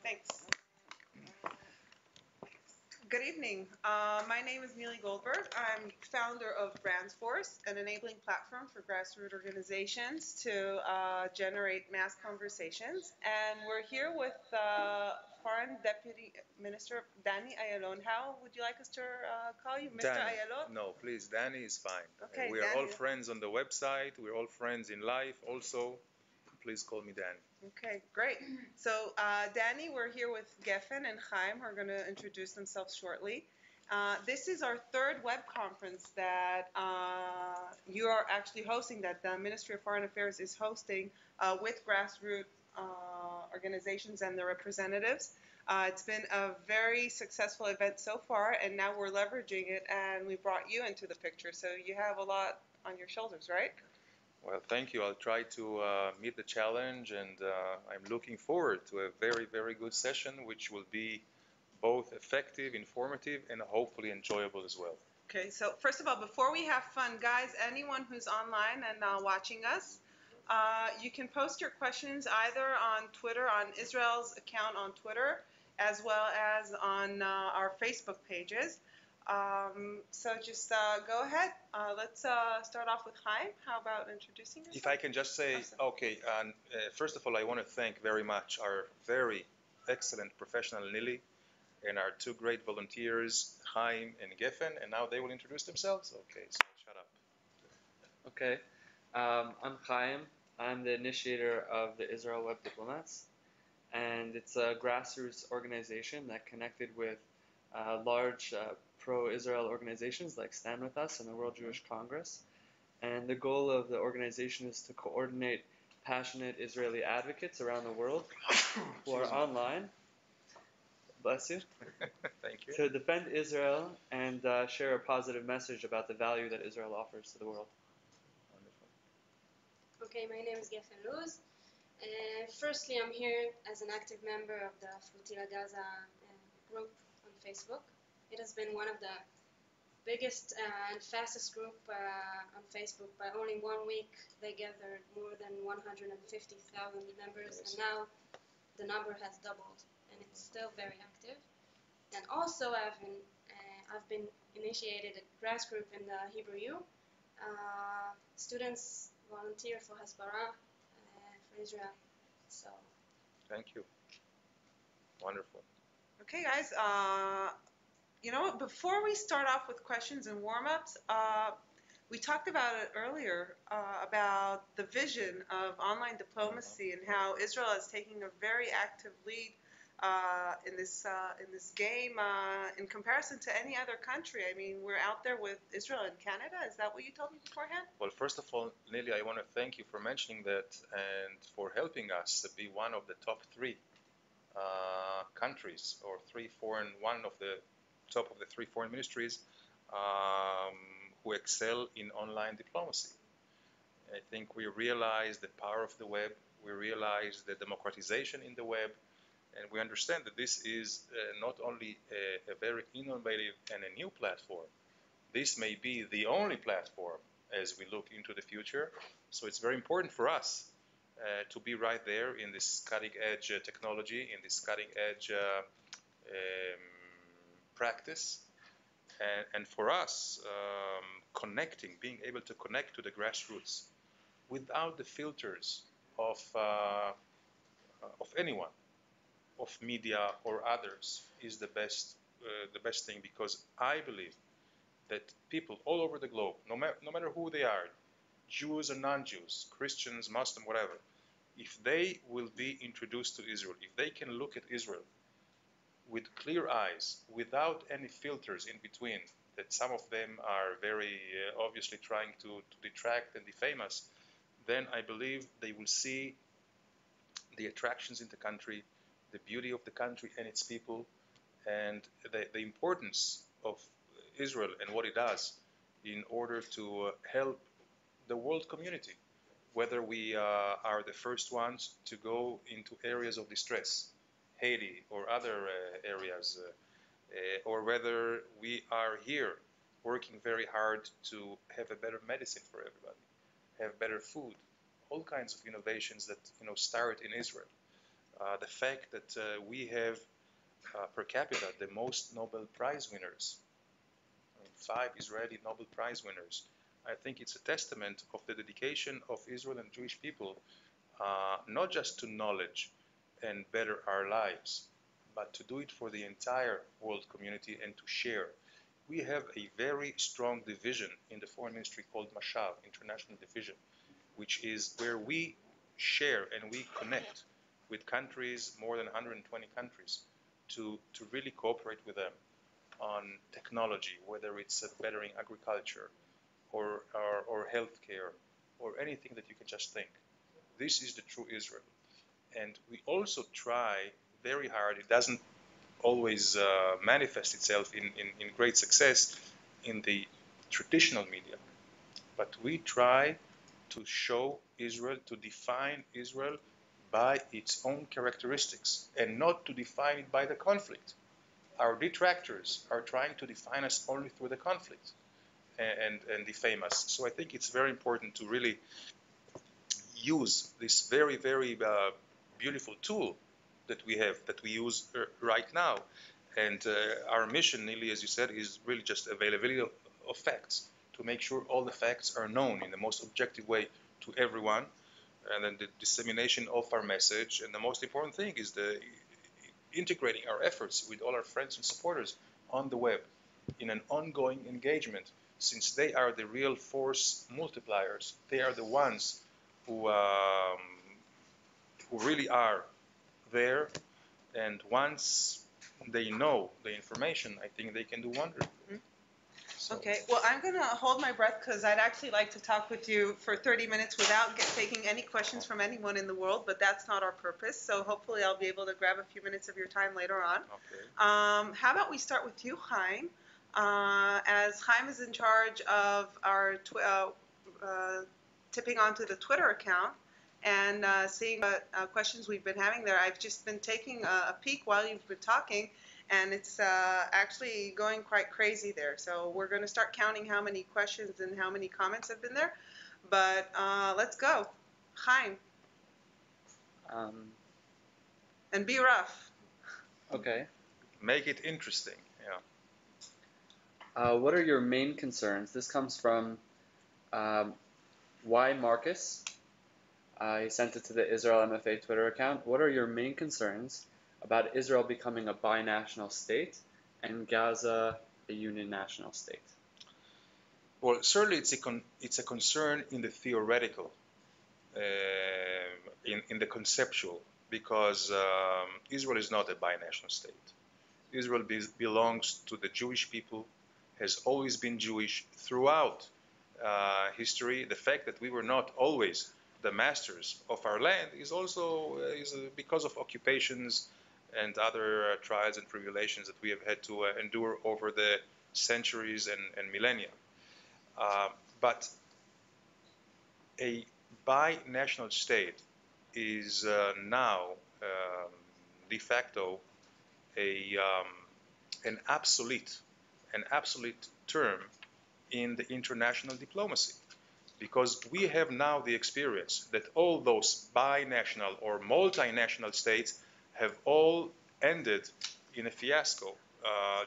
Thanks. Good evening. My name is Neely Goldberg. I'm founder of BrandsForce, an enabling platform for grassroots organizations to generate mass conversations. And we're here with Foreign Deputy Minister Danny Ayalon. How would you like us to call you, Mr. Danny. Ayalon? No, please, Danny is fine. Okay, we are Danny. all friends on the website. We're all friends in life also. Please call me Danny. Okay, great. So, Danny, we're here with Geffen and Chaim, who are going to introduce themselves shortly. This is our third web conference that you are actually hosting, that the Ministry of Foreign Affairs is hosting with grassroots organizations and their representatives. It's been a very successful event so far, and now we're leveraging it, and we brought you into the picture. So you have a lot on your shoulders, right? Well, thank you. I'll try to meet the challenge, and I'm looking forward to a very, very good session, which will be both effective, informative, and hopefully enjoyable as well. Okay, so first of all, before we have fun, guys, anyone who's online and watching us, you can post your questions either on Twitter, on Israel's account on Twitter, as well as on our Facebook pages. So just go ahead. Let's start off with Chaim. How about introducing yourself? If I can just say, okay, first of all, I want to thank very much our very excellent professional Nili and our two great volunteers, Chaim and Geffen, and now they will introduce themselves. Okay, so shut up. Okay, I'm Chaim. I'm the initiator of the Israel Web Diplomats, and it's a grassroots organization that connected with large pro-Israel organizations like Stand With Us and the World Jewish Congress. And the goal of the organization is to coordinate passionate Israeli advocates around the world who are online, bless you, Thank you, to defend Israel and share a positive message about the value that Israel offers to the world. Wonderful. Okay, my name is Geffen Luz. Firstly, I'm here as an active member of the Flotilla Gaza group on Facebook. It has been one of the biggest and fastest group on Facebook. By only 1 week, they gathered more than 150,000 members, and now the number has doubled, and it's still very active. And also, I've been initiated a grass group in the Hebrew U. Students volunteer for Hasbara for Israel. So. Thank you. Wonderful. Okay, guys. You know what? Before we start off with questions and warm-ups, we talked about it earlier about the vision of online diplomacy and how Israel is taking a very active lead in this game in comparison to any other country. I mean, we're out there with Israel and Canada. Is that what you told me beforehand? Well, first of all, Lily, I want to thank you for mentioning that and for helping us to be one of the top three countries, or one of the top of the three foreign ministries who excel in online diplomacy. I think we realize the power of the web, we realize the democratization in the web, and we understand that this is not only a very innovative and a new platform, this may be the only platform as we look into the future. So it's very important for us to be right there in this cutting-edge technology, in this cutting-edge practice, and for us, being able to connect to the grassroots without the filters of anyone, of media or others, is the best thing, because I believe that people all over the globe, no matter who they are, Jews or non-Jews, Christians, Muslim, whatever, if they will be introduced to Israel, if they can look at Israel with clear eyes, without any filters in between, that some of them are very obviously trying to detract and defame us, then I believe they will see the attractions in the country, the beauty of the country and its people, and the importance of Israel and what it does in order to help the world community, whether we are the first ones to go into areas of distress, Haiti or other areas, or whether we are here working very hard to have a better medicine for everybody, have better food, all kinds of innovations that start in Israel. The fact that we have per capita the most Nobel Prize winners, I mean, 5 Israeli Nobel Prize winners. I think it's a testament of the dedication of Israel and Jewish people, not just to knowledge and better our lives, but to do it for the entire world community and to share. We have a very strong division in the foreign ministry called Mashav, International Division, which is where we share and we connect with countries, more than 120 countries, to really cooperate with them on technology, whether it's bettering agriculture or healthcare or anything that you can just think. This is the true Israel. And we also try very hard. It doesn't always manifest itself in great success in the traditional media, but we try to show Israel, to define Israel by its own characteristics and not to define it by the conflict. Our detractors are trying to define us only through the conflict and defame us. So I think it's very important to really use this very, very beautiful tool that we have, that we use right now. And our mission, Neely, as you said, is really just availability of facts, to make sure all the facts are known in the most objective way to everyone, and then the dissemination of our message. And the most important thing is the integrating our efforts with all our friends and supporters on the web in an ongoing engagement, since they are the real force multipliers. They are the ones who really are there, and once they know the information, I think they can do wonders. Mm-hmm. So. Okay, well, I'm going to hold my breath because I'd actually like to talk with you for 30 minutes without taking any questions from anyone in the world, but that's not our purpose. So hopefully I'll be able to grab a few minutes of your time later on. Okay. How about we start with you, Chaim? As Chaim is in charge of our tipping onto the Twitter account and seeing what questions we've been having there, I've just been taking a peek while you've been talking, and it's actually going quite crazy there. So we're going to start counting how many questions and how many comments have been there. But let's go. Chaim. And be rough. Okay. Make it interesting, yeah. What are your main concerns? This comes from Y Marcus. He sent it to the Israel MFA Twitter account. What are your main concerns about Israel becoming a binational state and Gaza a union national state? Well, certainly it's a concern in the theoretical, in the conceptual, because Israel is not a binational state. Israel belongs to the Jewish people, has always been Jewish throughout history. The fact that we were not always the masters of our land is also because of occupations and other trials and tribulations that we have had to endure over the centuries and millennia. But a binational state is now de facto an obsolete term in the international diplomacy, because we have now the experience that all those binational or multinational states have all ended in a fiasco.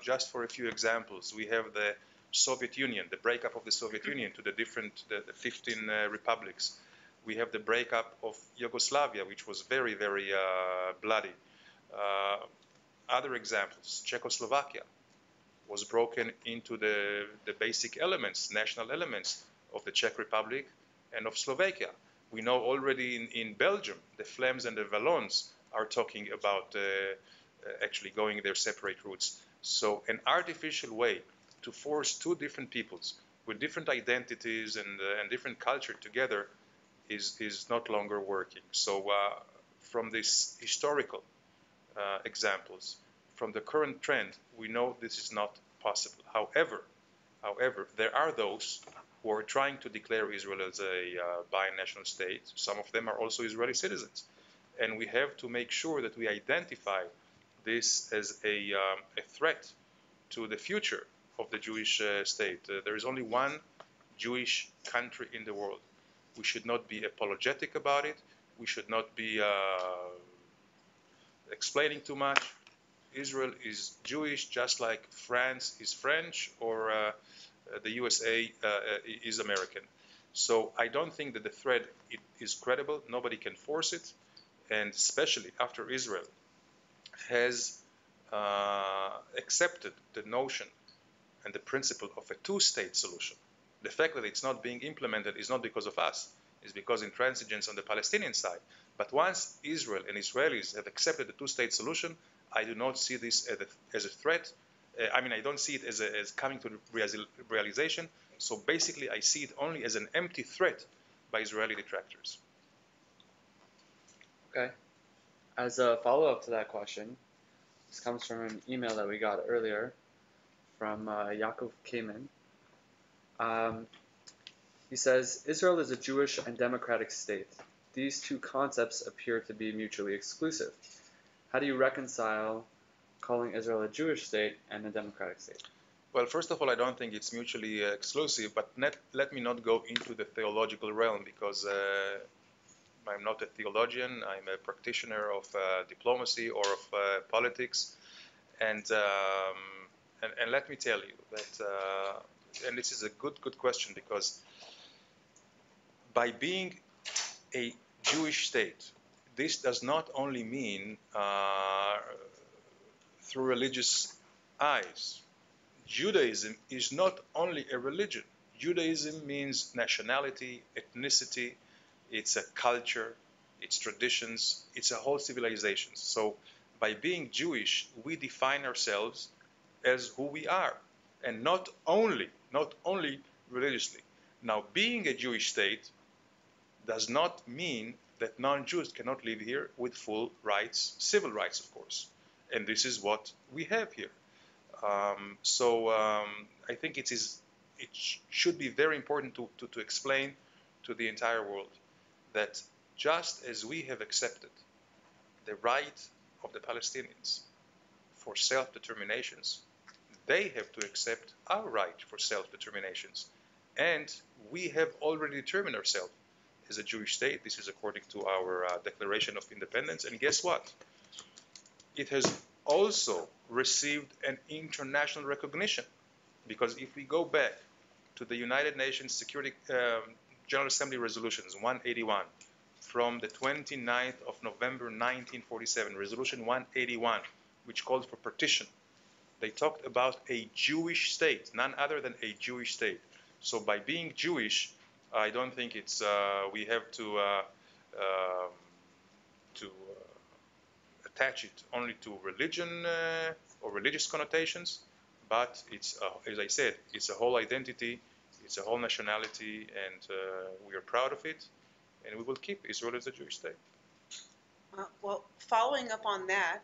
Just for a few examples, we have the Soviet Union, the breakup of the Soviet Union to the 15 republics. We have the breakup of Yugoslavia, which was very, very bloody. Other examples, Czechoslovakia was broken into the basic elements, national elements of the Czech Republic and of Slovakia. We know already in Belgium, the Flames and the Wallons are talking about actually going their separate routes. So an artificial way to force two different peoples with different identities and different culture together is not longer working. So from these historical examples, from the current trend, we know this is not possible. However, there are those who are trying to declare Israel as a binational state. Some of them are also Israeli citizens. And we have to make sure that we identify this as a threat to the future of the Jewish state. There is only one Jewish country in the world. We should not be apologetic about it. We should not be explaining too much. Israel is Jewish, just like France is French, or the USA is American. So I don't think that the threat is credible. Nobody can force it, and especially after Israel has accepted the notion and the principle of a two-state solution. The fact that it's not being implemented is not because of us, it's because intransigence on the Palestinian side. But once Israel and Israelis have accepted the two-state solution, I do not see this as a threat. I don't see it as coming to realization. So basically, I see it only as an empty threat by Israeli detractors. Okay. As a follow-up to that question, this comes from an email that we got earlier from Yaakov Kamen. He says, Israel is a Jewish and democratic state. These two concepts appear to be mutually exclusive. How do you reconcile calling Israel a Jewish state and a democratic state? Well, first of all, I don't think it's mutually exclusive, but let me not go into the theological realm because I'm not a theologian. I'm a practitioner of diplomacy or of politics. And let me tell you that, and this is a good question, because by being a Jewish state, this does not only mean through religious eyes. Judaism is not only a religion. Judaism means nationality, ethnicity, it's a culture, it's traditions, it's a whole civilization. So by being Jewish, we define ourselves as who we are, and not only religiously. Now, being a Jewish state does not mean that non-Jews cannot live here with full rights, civil rights, of course. And this is what we have here. I think it should be very important to explain to the entire world that just as we have accepted the right of the Palestinians for self-determinations, they have to accept our right for self-determinations. And we have already determined ourselves as a Jewish state. This is according to our Declaration of Independence. And guess what? It has also received an international recognition, because if we go back to the United Nations Security General Assembly resolutions 181 from the 29th of November 1947, resolution 181, which called for partition, they talked about a Jewish state, none other than a Jewish state. So by being Jewish, I don't think it's we have to attach it only to religion or religious connotations, but it's, as I said, it's a whole identity, it's a whole nationality, and we are proud of it, and we will keep Israel as a Jewish state. Well, following up on that,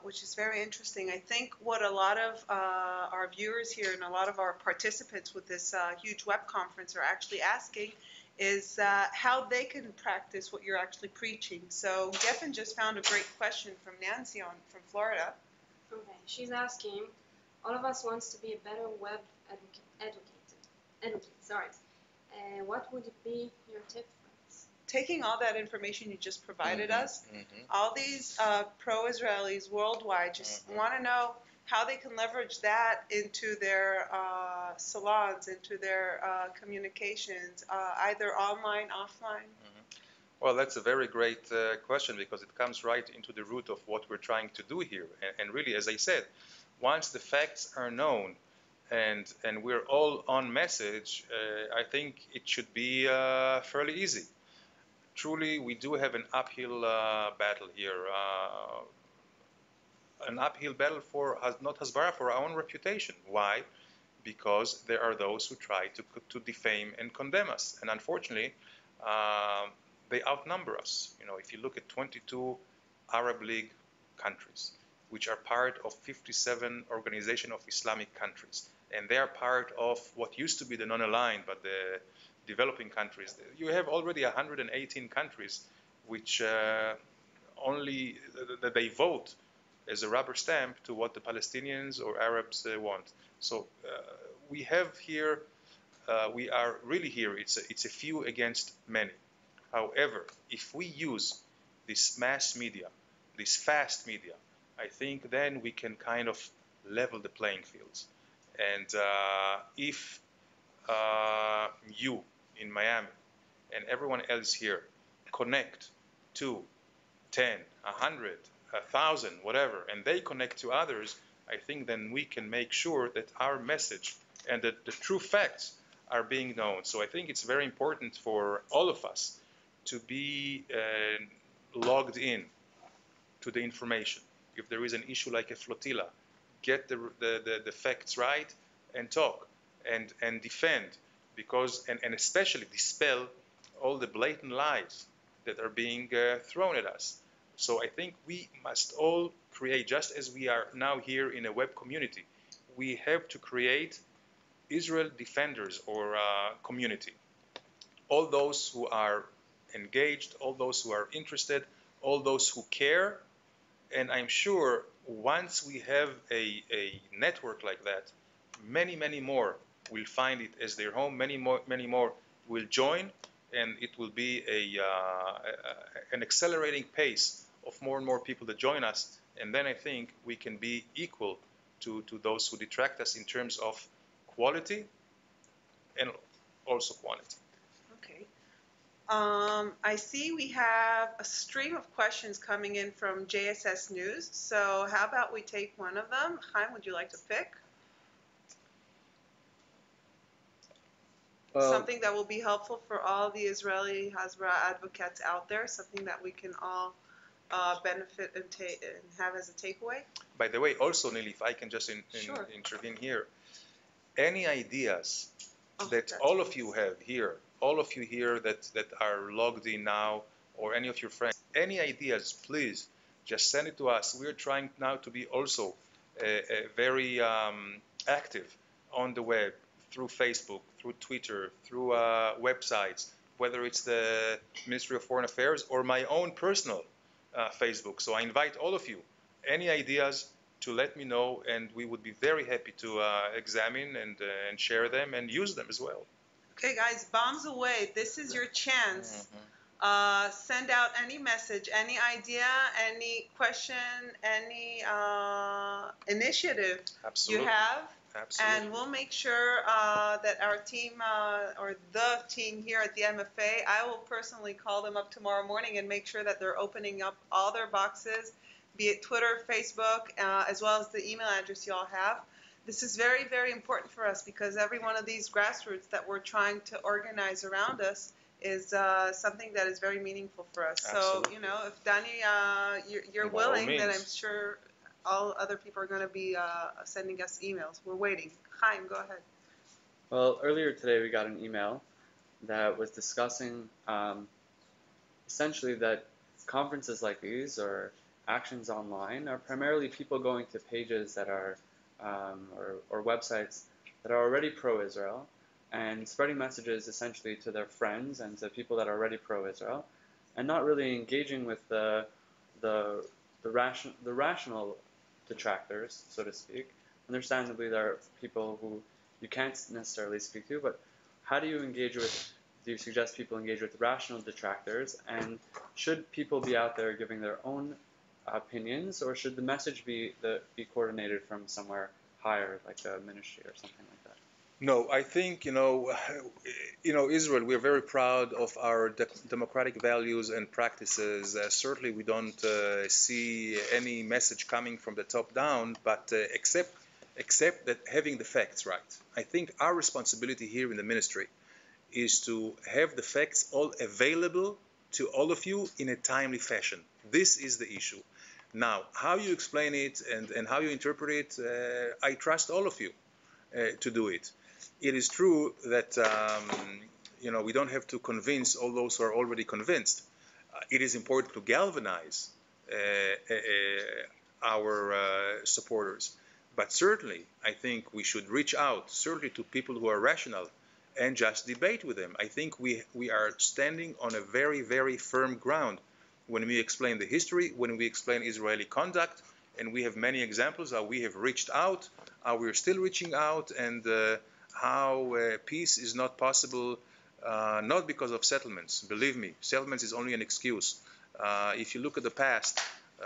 which is very interesting, I think what a lot of our viewers here and a lot of our participants with this huge web conference are actually asking is how they can practice what you're actually preaching. So Geffen just found a great question from Nancy from Florida. Okay, she's asking, all of us wants to be a better web educate. Sorry. What would be your tip for us? Taking all that information you just provided us, all these pro-Israelis worldwide just want to know how they can leverage that into their salons, into their communications, either online, offline. Well, that's a very great question, because it comes right into the root of what we're trying to do here. And really, as I said, once the facts are known and we're all on message, I think it should be fairly easy. Truly, we do have an uphill battle here. An uphill battle for not Hasbara, for our own reputation. Why? Because there are those who try to defame and condemn us, and unfortunately, they outnumber us. You know, if you look at 22 Arab League countries, which are part of 57 Organization of Islamic Countries, and they are part of what used to be the non-aligned, but the developing countries, you have already 118 countries which only they vote as a rubber stamp to what the Palestinians or Arabs want. So we have here, we are really here, it's a few against many. However, if we use this mass media this fast media, I think then we can kind of level the playing fields. And if you in Miami and everyone else here connect to 10, 100, 1,000, whatever, and they connect to others, I think then we can make sure that our message and that the true facts are being known. So I think it's very important for all of us to be logged in to the information. If there is an issue like a flotilla, get the facts right and talk and defend, because and especially dispel all the blatant lies that are being thrown at us. So I think we must all create, just as we are now here in a web community, we have to create Israel defenders or community. All those who are engaged, all those who are interested, all those who care. And I'm sure once we have a network like that, many, many more will find it as their home. Many more will join, and it will be an accelerating pace of more and more people that join us. And then I think we can be equal to those who detract us in terms of quality and also quantity. Okay. I see we have a stream of questions coming in from JSS News. So how about we take one of them? Chaim, would you like to pick? Well, Something that will be helpful for all the Israeli Hasbara advocates out there, something that we can all benefit and have as a takeaway. By the way, also, Nili, if I can just Sure. intervene here, any ideas that that's all of you have here, all of you here that are logged in now, or any of your friends, any ideas, please just send it to us. We're trying now to be also very active on the web, through Facebook, through Twitter, through websites, whether it's the Ministry of Foreign Affairs or my own personal Facebook. So I invite all of you, any ideas, to let me know, and we would be very happy to examine and share them and use them as well. Okay, guys, bombs away. This is your chance. Send out any message, any idea, any question, any initiative Absolutely. you have. Absolutely. And we'll make sure that our team or the team here at the MFA, I will personally call them up tomorrow morning and make sure that they're opening up all their boxes, be it Twitter, Facebook, as well as the email address you all have. This is very, very important for us because every one of these grassroots that we're trying to organize around us is something that is very meaningful for us. Absolutely. So, if Danny, you're By all willing, then means. I'm sure all other people are going to be sending us emails. We're waiting. Chaim, go ahead. Well, earlier today we got an email that was discussing essentially that conferences like these or actions online are primarily people going to pages that are or websites that are already pro-Israel and spreading messages essentially to their friends and to people that are already pro-Israel, and not really engaging with the rational detractors, so to speak. Understandably, there are people who you can't necessarily speak to, but how do you engage with? Do you suggest people engage with rational detractors? And should people be out there giving their own opinions, or should the message be coordinated from somewhere higher, like a ministry or something like that? No, I think Israel. We're very proud of our democratic values and practices. Certainly, we don't see any message coming from the top down, but except that having the facts right. I think our responsibility here in the ministry is to have the facts all available to all of you in a timely fashion. This is the issue. Now, how you explain it and how you interpret it, I trust all of you to do it. It is true that we don't have to convince all those who are already convinced. It is important to galvanize our supporters. But certainly, I think we should reach out, certainly to people who are rational, and just debate with them. I think we are standing on a very, very firm ground when we explain the history, when we explain Israeli conduct, and we have many examples how we have reached out, how we're still reaching out, and how peace is not possible, not because of settlements. Believe me, settlements is only an excuse. If you look at the past,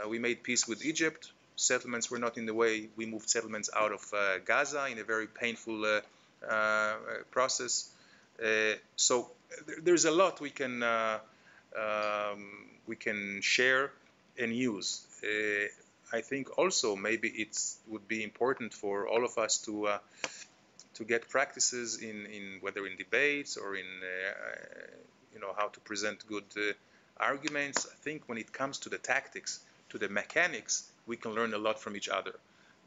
We made peace with Egypt. Settlements were not in the way. We moved settlements out of Gaza in a very painful process. So there's a lot we can share and use. I think also maybe it would be important for all of us to get practices in whether in debates or in how to present good arguments. I think when it comes to the tactics, to the mechanics, we can learn a lot from each other.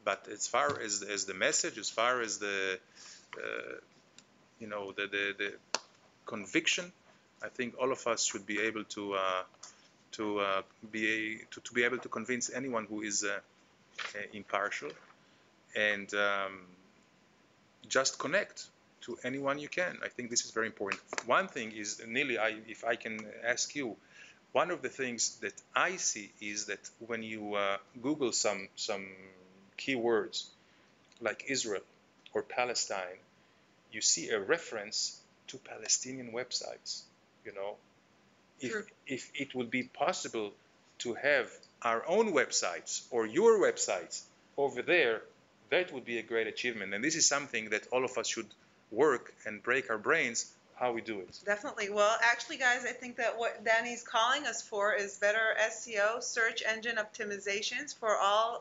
But as far as the message, as far as the conviction, I think all of us should be able to be able to convince anyone who is impartial, and just connect to anyone you can. I think this is very important. One thing is, Nili, if I can ask you, one of the things that I see is that when you Google some keywords like Israel or Palestine, you see a reference to Palestinian websites. If it would be possible to have our own websites or your websites over there, that would be a great achievement. And this is something that all of us should work and break our brains how we do it. Definitely. Well, actually, guys, I think that what Danny's calling us for is better SEO, search engine optimizations for all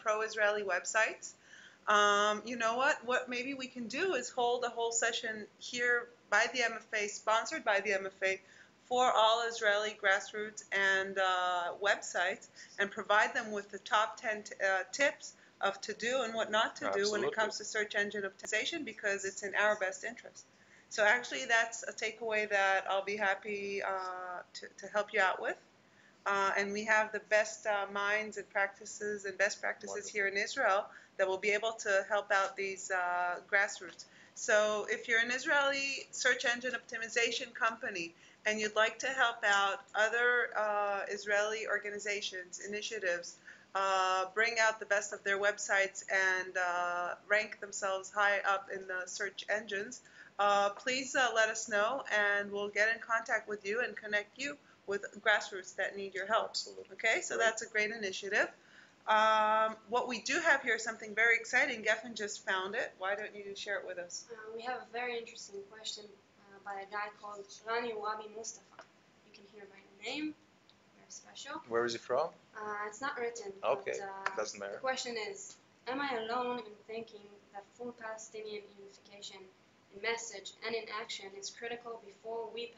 pro-Israeli websites. You know what? What maybe we can do is hold a whole session here by the MFA, sponsored by the MFA, for all Israeli grassroots and websites, and provide them with the top 10 tips of to do and what not to do when it comes to search engine optimization, because it's in our best interest. So actually, that's a takeaway that I'll be happy to help you out with. And we have the best minds and practices and best practices here in Israel that will be able to help out these grassroots. So if you're an Israeli search engine optimization company and you'd like to help out other Israeli organizations, initiatives, bring out the best of their websites and rank themselves high up in the search engines, please let us know, and we'll get in contact with you and connect you with grassroots that need your help. Absolutely. Okay, so that's a great initiative. What we do have here is something very exciting. Geffen just found it. Why don't you share it with us? We have a very interesting question by a guy called Rani Wabi Mustafa. You can hear my name. Very special. Where is it from? It's not written. Okay, but, doesn't matter. The question is, am I alone in thinking that full Palestinian unification in message and in action is critical before we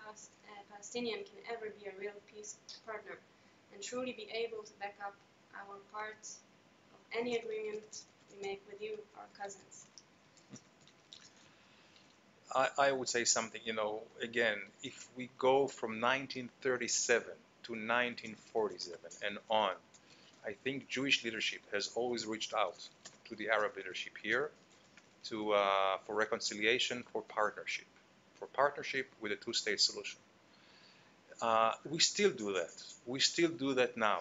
Palestinian can ever be a real peace partner and truly be able to back up our part of any agreement we make with you, our cousins? I would say something, again, if we go from 1937 to 1947 and on, I think Jewish leadership has always reached out to the Arab leadership here for reconciliation, for partnership with a two-state solution. We still do that. We still do that now.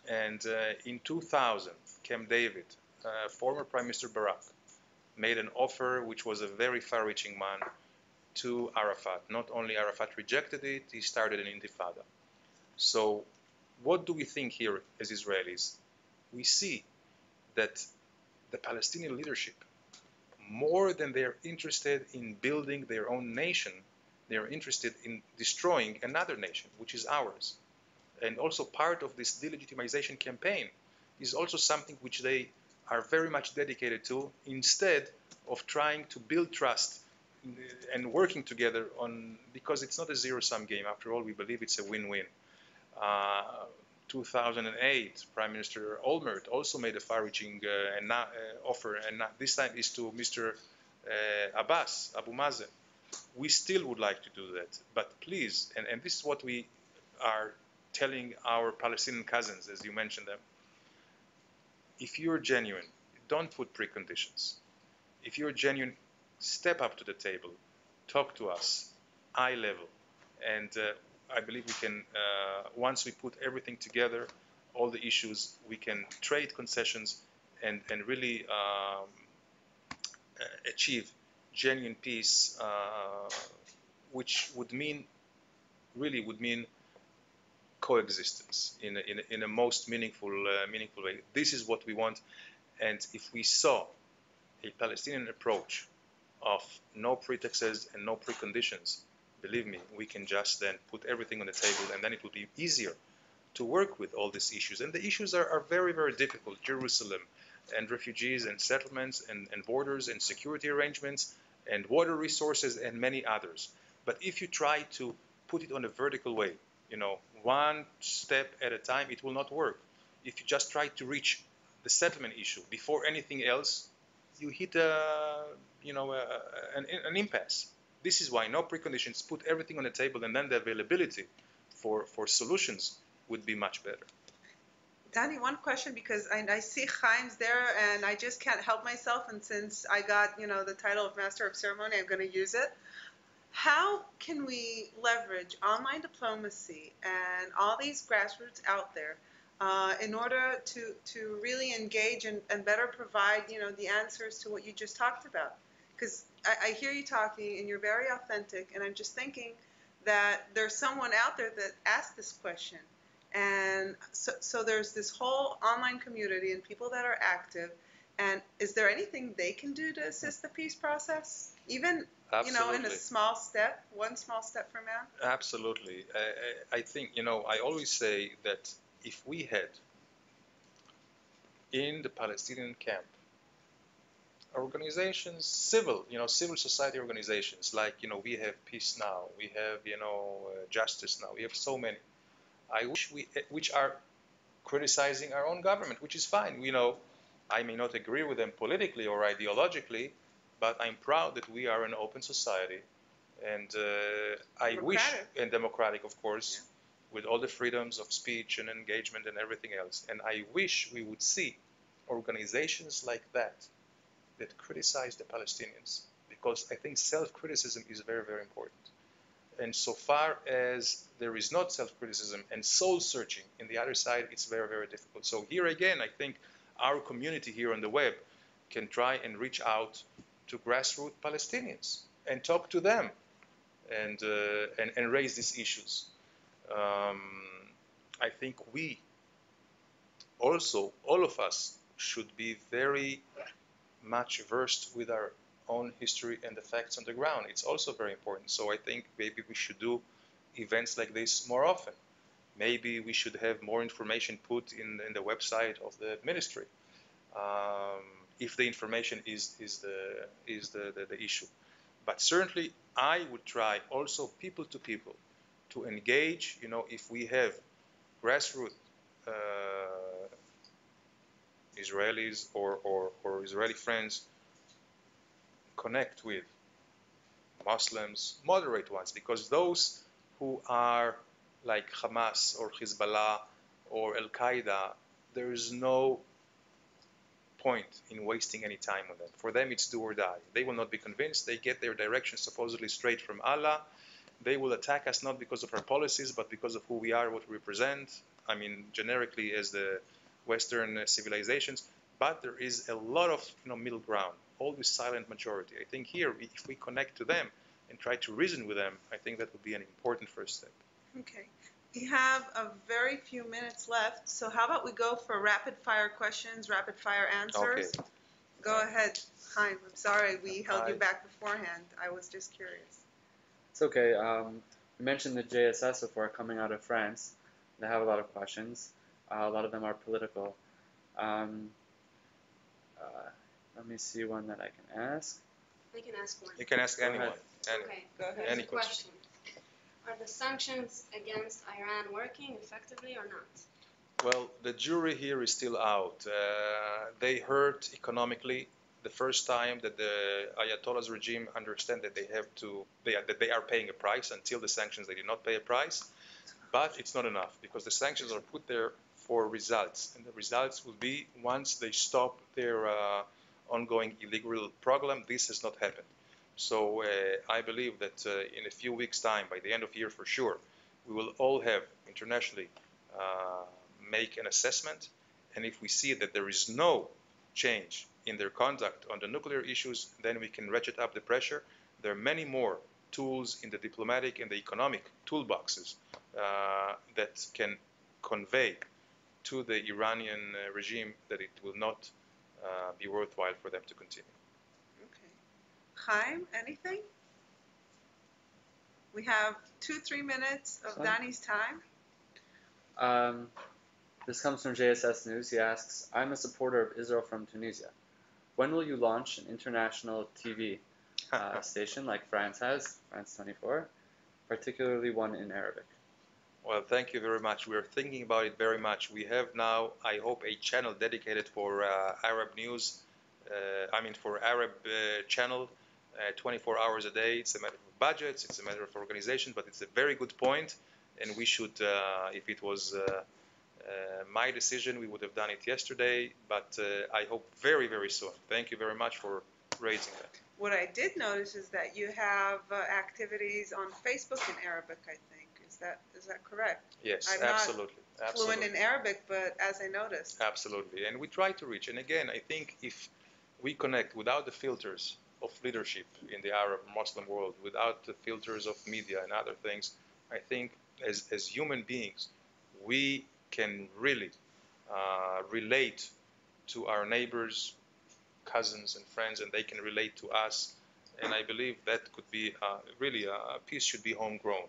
And in 2000, Camp David, former Prime Minister Barak, made an offer which was a very far-reaching one to Arafat. Not only Arafat rejected it, he started an intifada. So what do we think here as Israelis? We see that the Palestinian leadership, more than they're interested in building their own nation, they're interested in destroying another nation, which is ours. And also part of this delegitimization campaign is also something which they are very much dedicated to, instead of trying to build trust and working together because it's not a zero-sum game. After all, we believe it's a win-win. 2008, Prime Minister Olmert also made a far-reaching offer, and this time is to Mr. Abbas, Abu Mazen. We still would like to do that, but please, and this is what we are telling our Palestinian cousins, as you mentioned them, if you're genuine, don't put preconditions. If you're genuine, step up to the table, talk to us, eye level, and I believe we can, once we put everything together, all the issues, we can trade concessions and really achieve genuine peace, which would mean coexistence in a most meaningful way. This is what we want, and if we saw a Palestinian approach of no pretexts and no preconditions, believe me, we can just then put everything on the table, and then it will be easier to work with all these issues. And the issues are very, very difficult. Jerusalem and refugees and settlements and borders and security arrangements and water resources and many others. But if you try to put it on a vertical way, one step at a time, it will not work. If you just try to reach the settlement issue before anything else, you hit an impasse. This is why no preconditions, put everything on the table, and then the availability for solutions would be much better. Danny, one question, because I see Chaim's there and I just can't help myself, and since I got, the title of Master of Ceremony, I'm going to use it. How can we leverage online diplomacy and all these grassroots out there in order to really engage and better provide, the answers to what you just talked about? Because I hear you talking and you're very authentic, and I'm just thinking that there's someone out there that asked this question. And so there's this whole online community and people that are active. And is there anything they can do to assist the peace process? Even, Absolutely. In a small step, one small step for man? Absolutely. I think, I always say that if we had in the Palestinian camp organizations, civil society organizations, like, we have Peace Now, we have, Justice Now, we have so many. I wish which are criticizing our own government, which is fine. I may not agree with them politically or ideologically, but I'm proud that we are an open society, and I wish, and democratic, of course, with all the freedoms of speech and engagement and everything else. And I wish we would see organizations like that criticize the Palestinians, because I think self-criticism is very, very important. And so far as there is not self-criticism and soul-searching in the other side, it's very, very difficult. So here again, I think our community here on the web can try and reach out to grassroots Palestinians and talk to them and raise these issues. I think we also, all of us, should be very much versed with our own history and the facts on the ground. It's also very important. So I think maybe we should do events like this more often. Maybe we should have more information put in the website of the ministry, if the information is the issue. But certainly I would try also people to people to engage. If we have grassroots Israelis or Israeli friends, connect with Muslims, moderate ones, because those who are like Hamas or Hezbollah or Al-Qaeda, there is no point in wasting any time on them. For them, it's do or die. They will not be convinced. They get their direction supposedly straight from Allah. They will attack us not because of our policies, but because of who we are, what we represent. I mean, generically as the Western civilizations. But there is a lot of middle ground, always silent majority. I think here, if we connect to them and try to reason with them, I think that would be an important first step. Okay. We have a very few minutes left, so how about we go for rapid-fire questions, rapid-fire answers? Okay. Go ahead, Chaim. I'm sorry we held you back beforehand. I was just curious. It's okay. You mentioned the JSS before, coming out of France. They have a lot of questions. A lot of them are political. Let me see one that I can ask. I can ask one. You can ask anyone. Okay. Go ahead. Here's Any a question. Are the sanctions against Iran working effectively or not? Well, the jury here is still out. They hurt economically the first time that the Ayatollah's regime understand that that they are paying a price. Until the sanctions, they did not pay a price. But it's not enough, because the sanctions are put there for results, and the results will be once they stop their ongoing illegal program. This has not happened. So I believe that in a few weeks' time, by the end of the year for sure, we will all have internationally make an assessment, and if we see that there is no change in their conduct on the nuclear issues, then we can ratchet up the pressure. There are many more tools in the diplomatic and the economic toolboxes that can convey to the Iranian regime that it will not be worthwhile for them to continue. Okay. Chaim, anything? We have 2-3 minutes of Danny's time. This comes from JSS News. He asks, I'm a supporter of Israel from Tunisia. When will you launch an international TV station like France has, France 24, particularly one in Arabic? Well, thank you very much. We're thinking about it very much. We have now, I hope, a channel dedicated for Arab news. For Arab channel, 24 hours a day. It's a matter of budgets, it's a matter of organization, but it's a very good point. And we should, if it was my decision, we would have done it yesterday, but I hope very, very soon. Thank you very much for raising that. What I did notice is that you have activities on Facebook in Arabic, I think. Is that correct? Yes, I'm absolutely. not fluent in Arabic, but as I noticed. Absolutely. And we try to reach. And again, I think if we connect without the filters of leadership in the Arab Muslim world, without the filters of media and other things, I think as human beings, we can really relate to our neighbors, cousins, and friends, and they can relate to us. And I believe that could be really peace should be homegrown.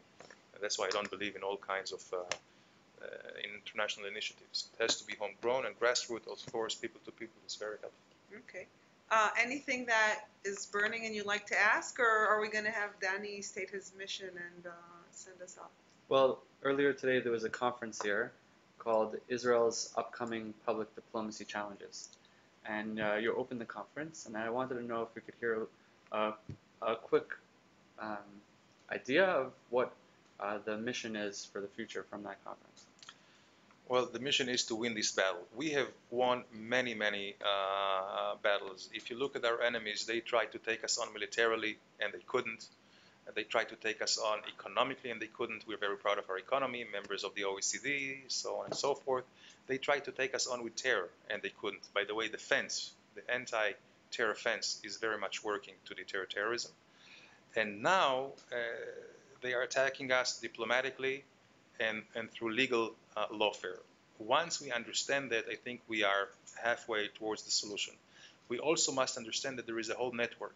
And that's why I don't believe in all kinds of international initiatives. It has to be homegrown and grassroots, of course, people to people is very helpful. Okay. Anything that is burning and you'd like to ask, or are we going to have Danny state his mission and send us off? Well, earlier today there was a conference here called Israel's Upcoming Public Diplomacy Challenges. And you opened the conference, and I wanted to know if we could hear a quick idea of what the mission is for the future from that conference. Well, the mission is to win this battle. We have won many, many battles. If you look at our enemies, they tried to take us on militarily, and they couldn't. They tried to take us on economically, and they couldn't. We're very proud of our economy, members of the OECD, so on and so forth. They tried to take us on with terror, and they couldn't. By the way, the fence, the anti-terror fence, is very much working to deter terrorism. And now they are attacking us diplomatically and through legal lawfare. Once we understand that, I think we are halfway towards the solution. We also must understand that there is a whole network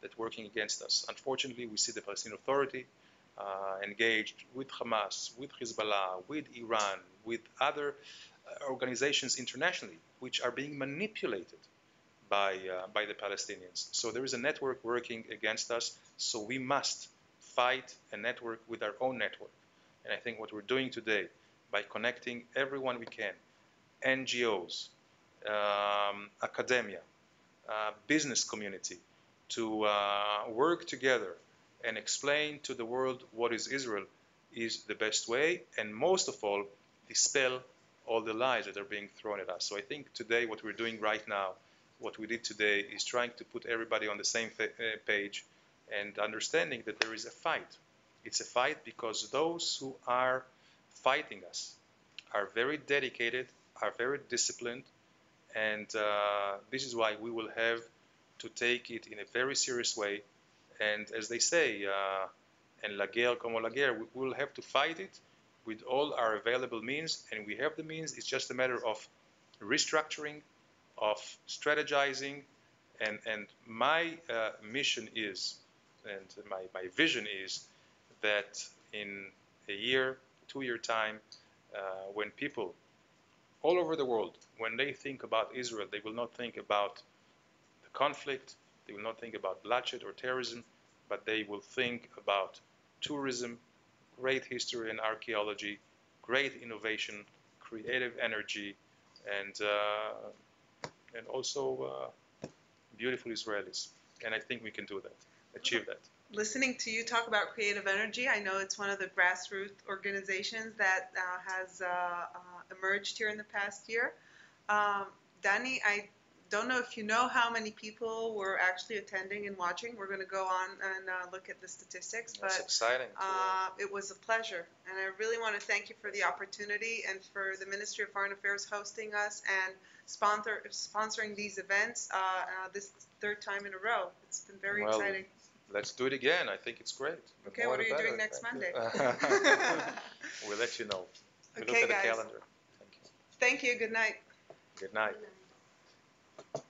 that's working against us. Unfortunately, we see the Palestinian Authority engaged with Hamas, with Hezbollah, with Iran, with other organizations internationally, which are being manipulated by the Palestinians. So there is a network working against us, so we must fight and network with our own network. And I think what we're doing today, by connecting everyone we can, NGOs, academia, business community, to work together and explain to the world what is Israel is the best way, and most of all, dispel all the lies that are being thrown at us. So I think today what we're doing right now, what we did today, is trying to put everybody on the same page and understanding that there is a fight. It's a fight because those who are fighting us are very dedicated, are very disciplined, and this is why we will have to take it in a very serious way. And as they say, en la guerre como la guerre, we will have to fight it with all our available means, and we have the means. It's just a matter of restructuring, of strategizing, and my mission is, and my vision is, that in a year, 2-year time, when people all over the world, when they think about Israel, they will not think about the conflict, they will not think about bloodshed or terrorism, but they will think about tourism, great history and archaeology, great innovation, creative energy, and also beautiful Israelis. And I think we can do that, achieve that. Listening to you talk about creative energy, I know it's one of the grassroots organizations that has emerged here in the past year. Danny, I don't know if you know how many people were actually attending and watching. We're going to go on and look at the statistics. That's but exciting. It was a pleasure. And I really want to thank you for the opportunity and for the Ministry of Foreign Affairs hosting us and sponsoring these events this third time in a row. It's been very exciting. Let's do it again. I think it's great. The Okay, more what are the you doing better. next Thank Monday? you. We'll let you know. We Okay, look at the guys. calendar. Thank you. Thank you. Good night. Good night. Good night.